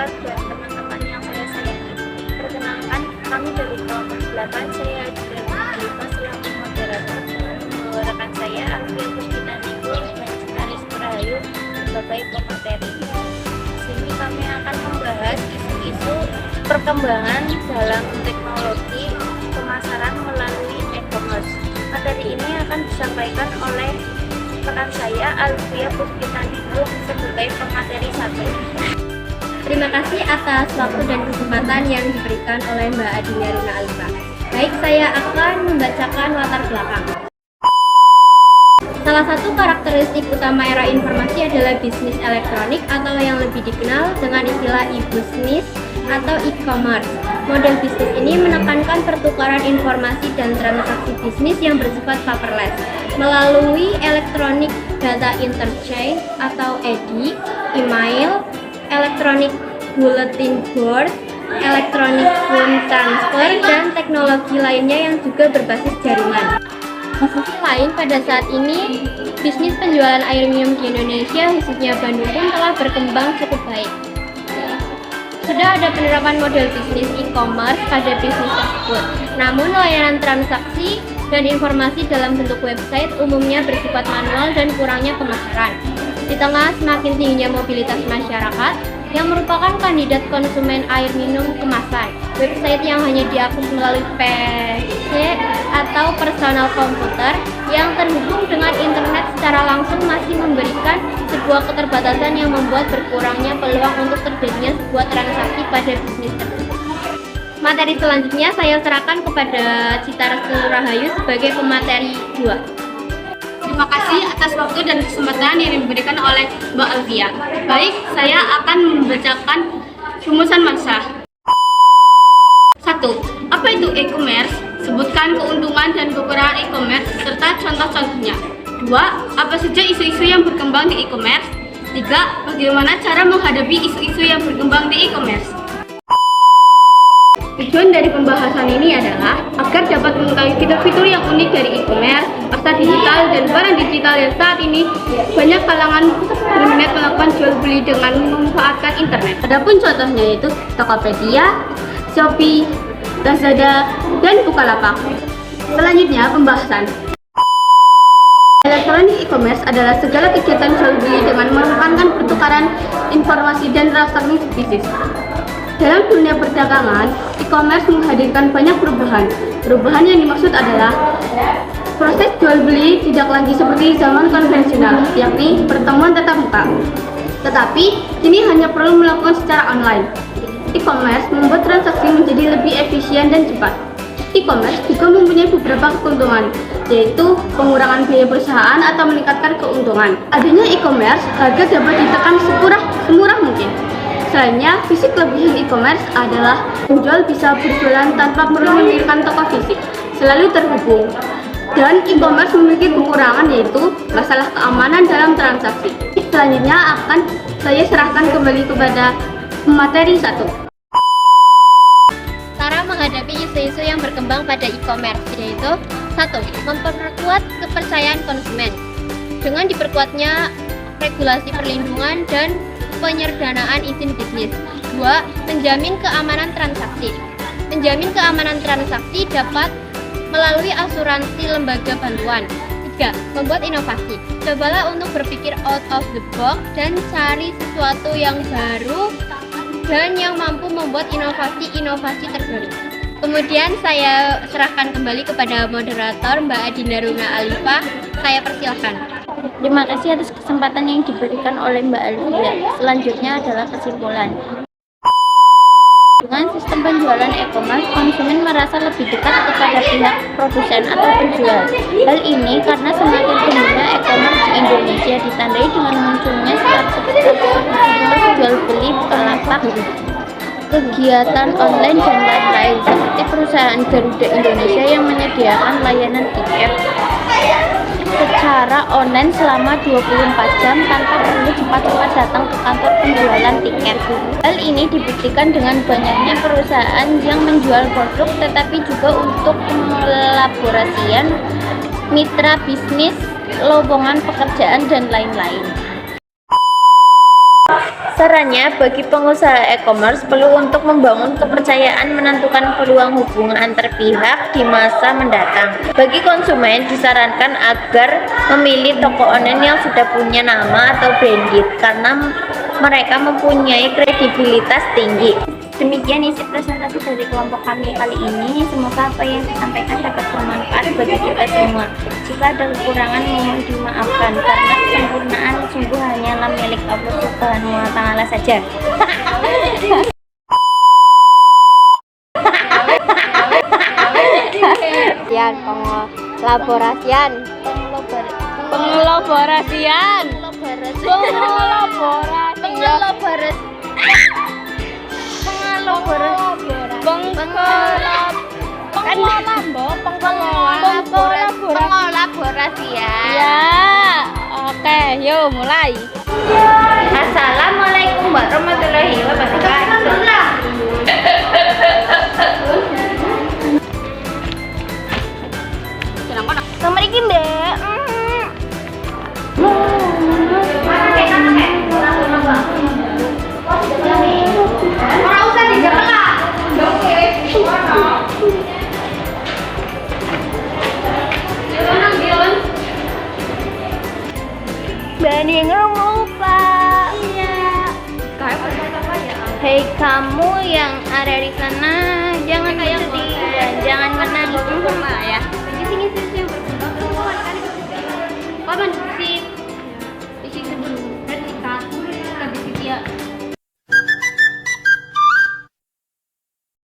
Ustadz dan teman-teman yang saya sayangi. Perkenalkan, kami dari kelompok 8, saya dari Alfa selaku moderator membawa rekan saya Alfia Puspita Ninggur dan Aris Rahayu sebagai pemateri. Di sini kami akan membahas isu-isu perkembangan dalam teknologi pemasaran melalui e-commerce. Materi ini akan disampaikan oleh rekan saya Alfia Puspita Ninggur sebagai pemateri 1. Terima kasih atas waktu dan kesempatan yang diberikan oleh Mbak Adina Runa Alifa. Baik, saya akan membacakan latar belakang. Salah satu karakteristik utama era informasi adalah bisnis elektronik atau yang lebih dikenal dengan istilah e-business atau e-commerce. Model bisnis ini menekankan pertukaran informasi dan transaksi bisnis yang bersifat paperless melalui electronic data interchange atau EDI, email, electronic bulletin board, electronic fund transfer, dan teknologi lainnya yang juga berbasis jaringan. Di sisi lain, pada saat ini, bisnis penjualan air minum di Indonesia, khususnya Bandung, pun telah berkembang cukup baik. Sudah ada penerapan model bisnis e-commerce pada bisnis tersebut. Namun, layanan transaksi dan informasi dalam bentuk website umumnya bersifat manual dan kurangnya pemasaran. Di tengah semakin tingginya mobilitas masyarakat yang merupakan kandidat konsumen air minum kemasan, website yang hanya diakses melalui PC atau personal komputer yang terhubung dengan internet secara langsung masih memberikan sebuah keterbatasan yang membuat berkurangnya peluang untuk terjadinya sebuah transaksi pada bisnis tersebut. Materi selanjutnya saya serahkan kepada Cita Restu Rahayu sebagai pemateri 2. Terima kasih atas waktu dan kesempatan yang diberikan oleh Mbak Alfia. Baik, saya akan membacakan rumusan masa. 1. Apa itu e-commerce? Sebutkan keuntungan dan kekurangan e-commerce serta contoh-contohnya. 2. Apa saja isu-isu yang berkembang di e-commerce? 3. Bagaimana cara menghadapi isu-isu yang berkembang di e-commerce? Tujuan dari pembahasan ini adalah agar dapat mengetahui fitur-fitur yang unik dari e-commerce, pasar digital, dan barang digital yang saat ini banyak kalangan berminat melakukan jual beli dengan memanfaatkan internet. Adapun contohnya yaitu Tokopedia, Shopee, Lazada, dan Bukalapak. Selanjutnya pembahasan. Elektronik e-commerce adalah segala kegiatan jual beli dengan merupakan pertukaran informasi dan transaksi bisnis. Dalam dunia perdagangan, e-commerce menghadirkan banyak perubahan. Perubahan yang dimaksud adalah proses jual beli tidak lagi seperti zaman konvensional, yakni pertemuan tatap muka. Tetapi, kini hanya perlu melakukan secara online. E-commerce membuat transaksi menjadi lebih efisien dan cepat. E-commerce juga mempunyai beberapa keuntungan, yaitu pengurangan biaya perusahaan atau meningkatkan keuntungan. Adanya e-commerce, harga dapat ditekan semurah mungkin. Selainnya, sisi kelebihan e-commerce adalah penjual bisa berjualan tanpa perlu mendirikan toko fisik, selalu terhubung. Dan e-commerce memiliki kekurangan yaitu masalah keamanan dalam transaksi. Selanjutnya akan saya serahkan kembali kepada materi 1. Cara menghadapi isu-isu yang berkembang pada e-commerce yaitu 1. Memperkuat kepercayaan konsumen dengan diperkuatnya regulasi perlindungan dan penyederhanaan izin bisnis. 2. Menjamin keamanan transaksi. Menjamin keamanan transaksi dapat melalui asuransi lembaga bantuan. 3. Membuat inovasi. Cobalah untuk berpikir out of the box dan cari sesuatu yang baru dan yang mampu membuat inovasi-inovasi terbaru. Kemudian saya serahkan kembali kepada moderator Mbak Adina Runa Alifa. Saya persilahkan. Terima kasih atas kesempatan yang diberikan oleh Mbak Alfia. Selanjutnya adalah kesimpulan. Dengan sistem penjualan e-commerce, konsumen merasa lebih dekat kepada pihak produsen atau penjual. Hal ini karena semakin tingginya e-commerce di Indonesia ditandai dengan munculnya startup jual beli Bukalapak, kegiatan online dan lain-lain seperti perusahaan Garuda Indonesia yang menyediakan layanan tiket secara online selama 24 jam tanpa perlu cepat-cepat datang ke kantor penjualan tiket. Hal ini dibuktikan dengan banyaknya perusahaan yang menjual produk tetapi juga untuk pengelaborasian mitra bisnis, lowongan pekerjaan, dan lain-lain. Caranya, bagi pengusaha e-commerce perlu untuk membangun kepercayaan menentukan peluang hubungan antar pihak di masa mendatang. Bagi konsumen, disarankan agar memilih toko online yang sudah punya nama atau branded karena mereka mempunyai kredibilitas tinggi. Demikian isi presentasi dari kelompok kami kali ini. Semoga apa yang disampaikan dapat bermanfaat bagi kita semua. Jika ada kekurangan mohon dimaafkan karena kesempurnaan sungguh hanyalah milik Allah Subhanahu wa taala saja. Pengelaborasian. Pengolaborasi ya. Ya, oke, yuk mulai. Assalamualaikum warahmatullahi wabarakatuh. Nomor iki, Mbak. Ora usah dijelas. Oke. Bani lupa. Iya. Hei kamu yang ada di sana, jangan sedih dan jangan